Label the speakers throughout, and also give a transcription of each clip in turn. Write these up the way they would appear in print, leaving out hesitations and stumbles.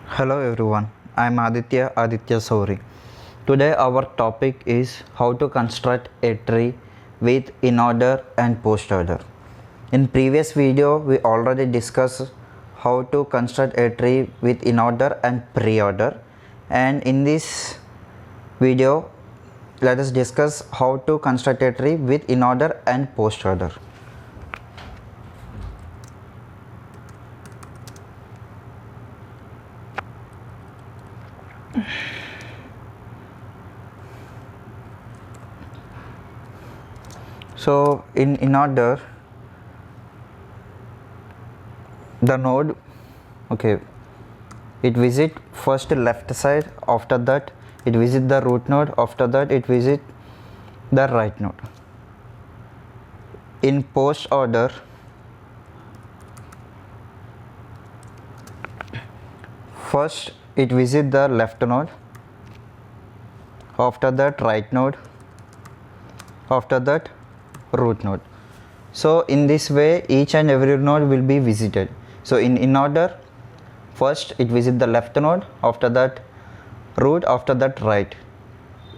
Speaker 1: Hello everyone, I am Aditya Sauri. Today our topic is how to construct a tree with inorder and postorder. In previous video we already discussed how to construct a tree with inorder and preorder, and in this video let us discuss how to construct a tree with inorder and postorder. So in inorder, the node, it visit first left side, after that it visit the root node, after that it visit the right node. In postorder, first it visit the left node, after that right node, after that root node. So in this way each and every node will be visited. So in inorder, first it visit the left node, after that root, after that right.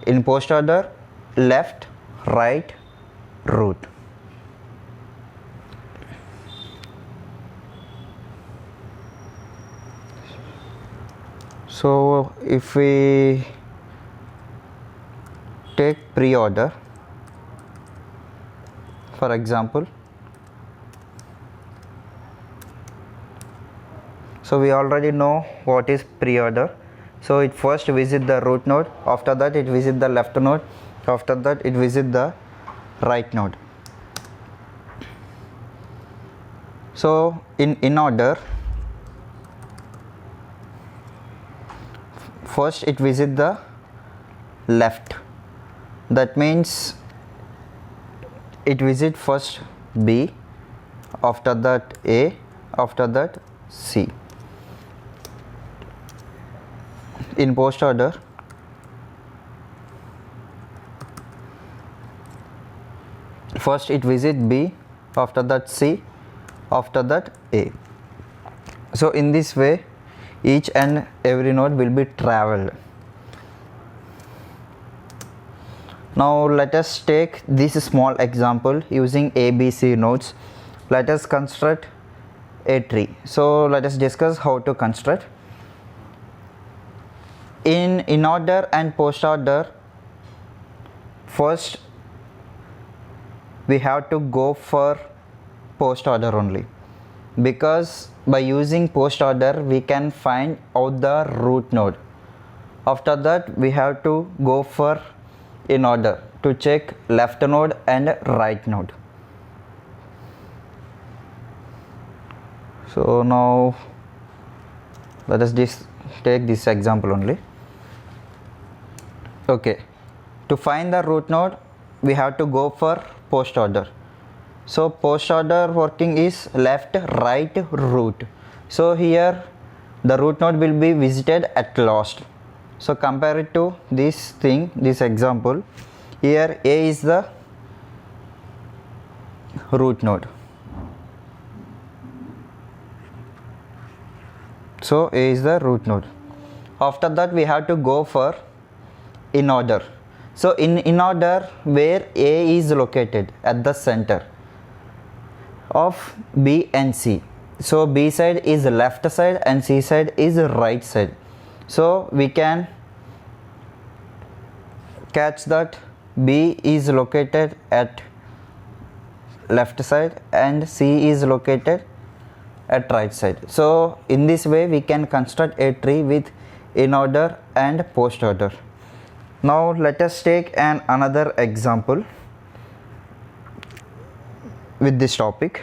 Speaker 1: In postorder, left, right, root. So if we take preorder, for example, so we already know what is preorder. So it first visit the root node, after that it visit the left node, after that it visit the right node. So in inorder, first it visit the left, that means it visit first B, after that A, after that C. In postorder, first it visit B, after that C, after that A. So in this way each and every node will be traveled. Now let us take this small example using ABC nodes. Let us construct a tree. So let us discuss how to construct. In inorder and postorder, first we have to go for postorder only, because by using postorder we can find out the root node. After that we have to go for inorder to check left node and right node. So now let us take this example only. Okay, to find the root node we have to go for postorder. So postorder working is left, right, root. So here the root node will be visited at last. So compare it to this example. Here A is the root node. So A is the root node. After that we have to go for inorder. So in inorder, where A is located at the center of B and C. So B side is left side and C side is right side. So we can catch that B is located at left side and C is located at right side. So in this way we can construct a tree with inorder and postorder. Now let us take another example with this topic.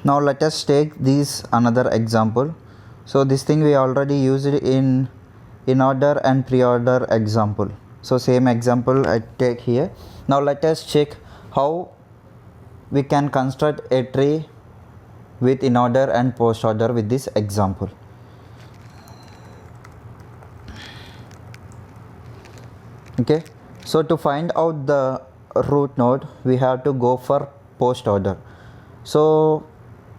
Speaker 1: Now let us take this another example. So this thing we already used in inorder and preorder example. So same example I take here. Now let us check how we can construct a tree with inorder and postorder with this example. Okay, so to find out the root node we have to go for postorder. So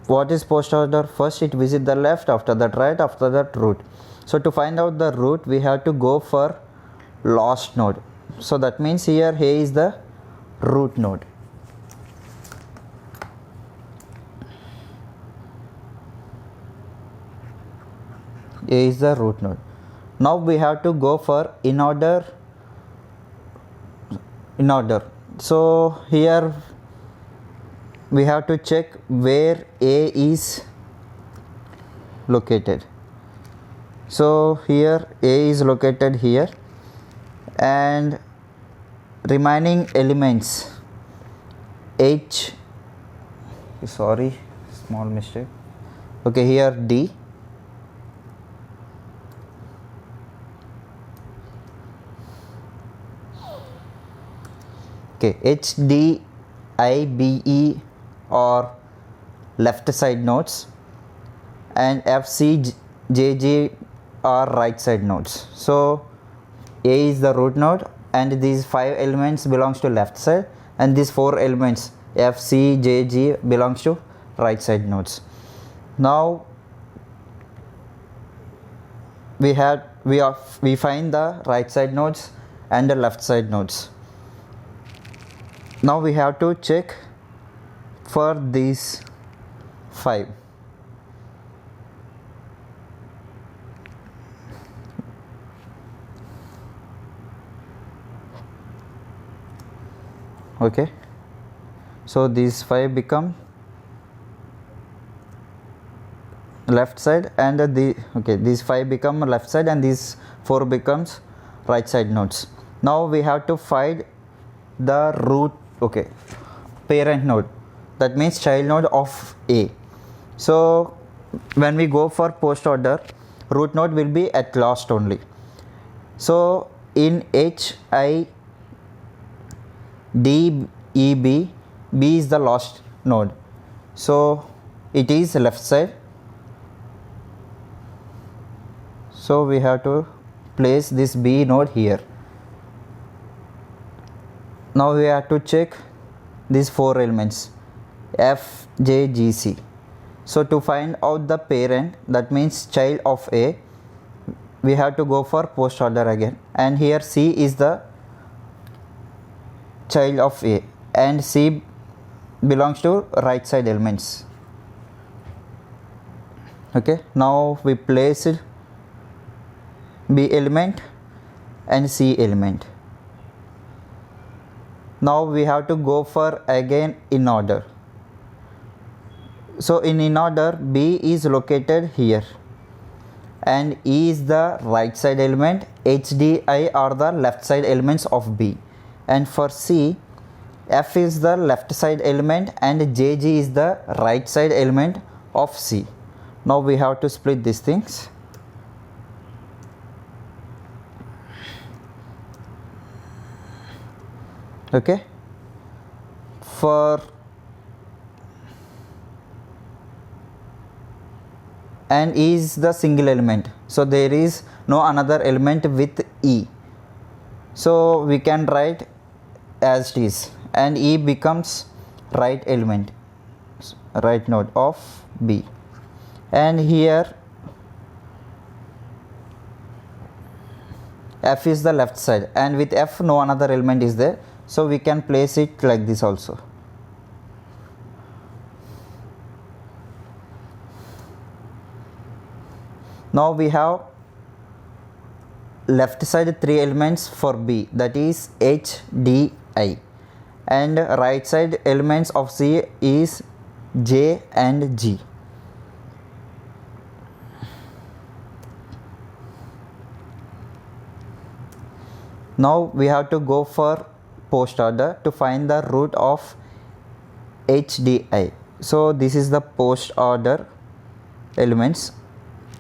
Speaker 1: what is post order? First it visit the left, after that right, after that root. So to find out the root, we have to go for last node. So that means here A is the root node. A is the root node. Now we have to go for Inorder. So here we have to check where A is located. So here A is located here, and remaining elements small mistake. Okay, here D, okay, H, D, I, B, E are left side nodes, and F, C, J, G are right side nodes. So A is the root node, and these 5 elements belongs to left side, and these 4 elements F, C, J, G belongs to right side nodes. Now we find the right side nodes and the left side nodes. Now we have to check for these 5. Okay, so these 5 become left side, and these 5 become left side, and these 4 becomes right side nodes. Now we have to find the root, parent node, that means child node of A. So when we go for post order, root node will be at last only. So in H, I, D, E, B, B is the last node, so it is left side. So we have to place this B node here. Now we have to check these 4 elements F, J, G, C. So to find out the parent, that means child of A, we have to go for post order again, and here C is the child of A, and C belongs to right side elements. Okay, now we place B element and C element. Now we have to go for again Inorder. So in Inorder, B is located here, and E is the right side element, H, D, I are the left side elements of B, and for C, F is the left side element, and J, G is the right side element of C. Now we have to split these things. Okay, for and E is the single element, so there is no another element with E, so we can write as it is, and E becomes right element, right node of B, and here F is the left side, and with F no another element is there, so we can place it like this also. Now we have left side 3 elements for B, that is H, D, I, and right side elements of C is J and G. Now we have to go for post order to find the root of HDI. So this is the post order elements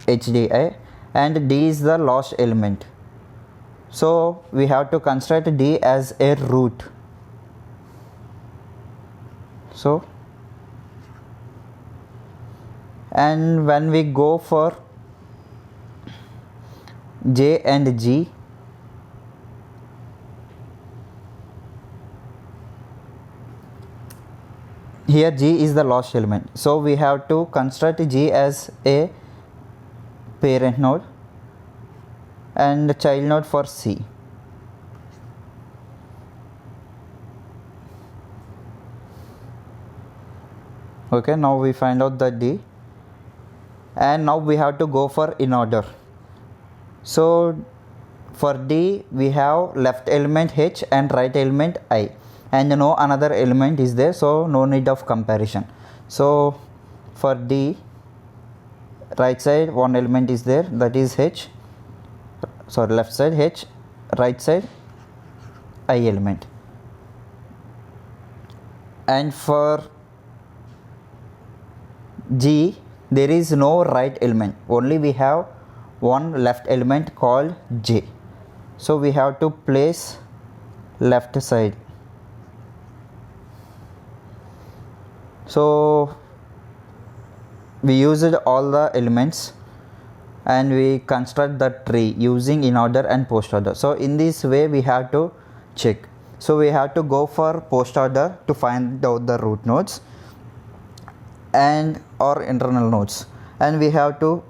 Speaker 1: HDI, and D is the last element. So we have to construct D as a root. So and when we go for J and G, here G is the last element, so we have to construct G as a parent node and child node for C. Okay, now we find out the D, and now we have to go for Inorder. So for D we have left element H and right element I, and no another element is there, so no need of comparison. So for D, right side one element is there, that is H, sorry, left side H, right side I element. And for G there is no right element, only we have one left element called J, so we have to place left side. So we used all the elements and we construct the tree using Inorder and Postorder. So in this way we have to check. So we have to go for Postorder to find out the root nodes and or internal nodes, and we have to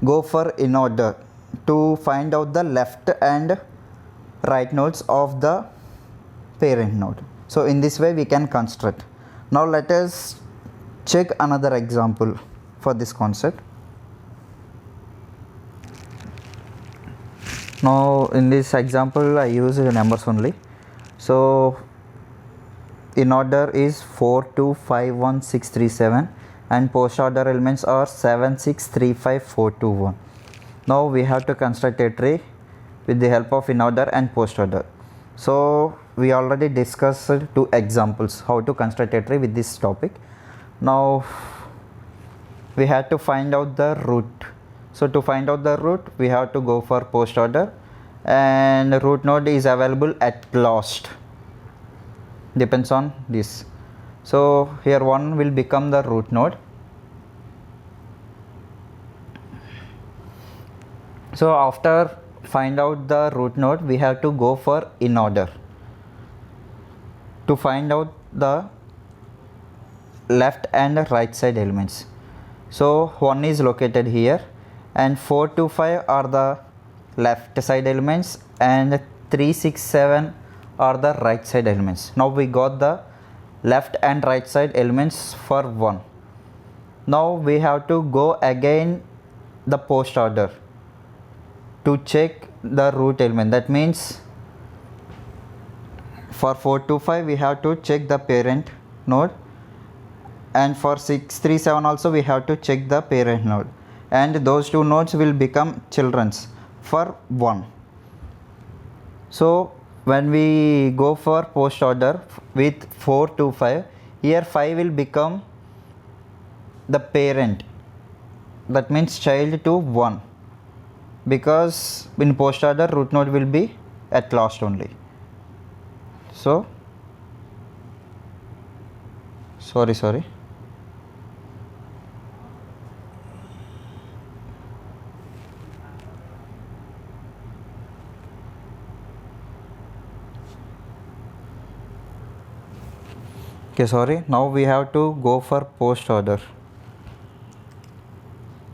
Speaker 1: go for Inorder to find out the left and right nodes of the parent node. So in this way we can construct. Now let us check another example for this concept. Now in this example I use numbers only. So Inorder is 4 2 5 1 6 3 7 and Postorder elements are 7 6 3 5 4 2 1. Now we have to construct a tree with the help of Inorder and Postorder. So we already discussed two examples how to construct a tree with this topic. Now we have to find out the root. So to find out the root we have to go for Postorder, and root node is available at last, depends on this. So here 1 will become the root node. So after find out the root node we have to go for Inorder to find out the left and right side elements. So 1 is located here and 4 to 5 are the left side elements and 3 6 7 are the right side elements. Now we got the left and right side elements for 1. Now we have to go again the Postorder to check the root element. That means for 4 to 5 we have to check the parent node, and for 6 3 7 also we have to check the parent node, and those two nodes will become children's for 1. So when we go for Postorder with 4 to 5, here 5 will become the parent, that means child to 1, because in Postorder root node will be at last only. So sorry now we have to go for Postorder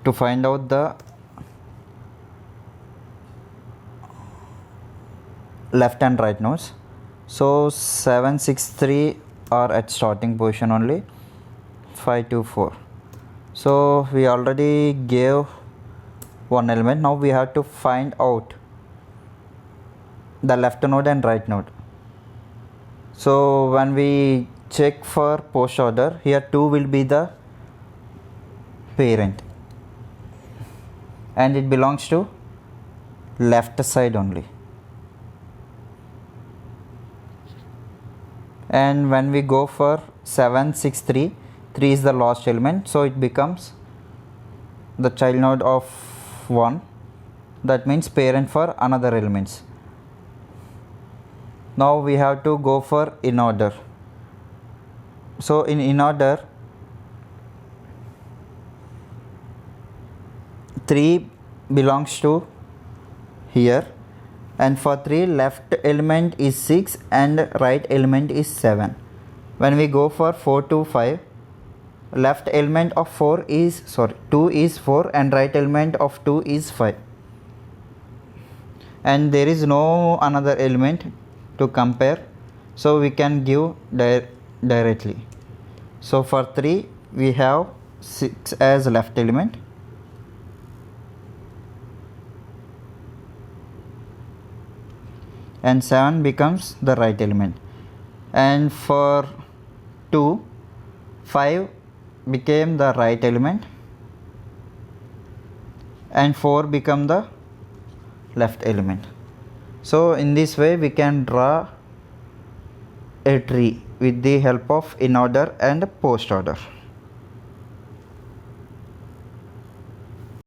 Speaker 1: to find out the left and right nodes. So 7 6 3 are at starting position only, 5 2 4. So we already gave one element. Now we have to find out the left node and right node. So when we check for Postorder, here 2 will be the parent and it belongs to left side only. And when we go for 7 6 3, 3 is the last element, so it becomes the child node of 1, that means parent for another elements. Now we have to go for Inorder. So in Inorder 3 belongs to here, and for 3 left element is 6 and right element is 7. when we go for 4 to 5, left element of 2 is 4 and right element of 2 is 5, and there is no another element to compare, so we can give directly. So for 3 we have 6 as left element, and 7 becomes the right element. And for 2, 5 became the right element and 4 become the left element. So in this way we can draw a tree with the help of inorder and postorder.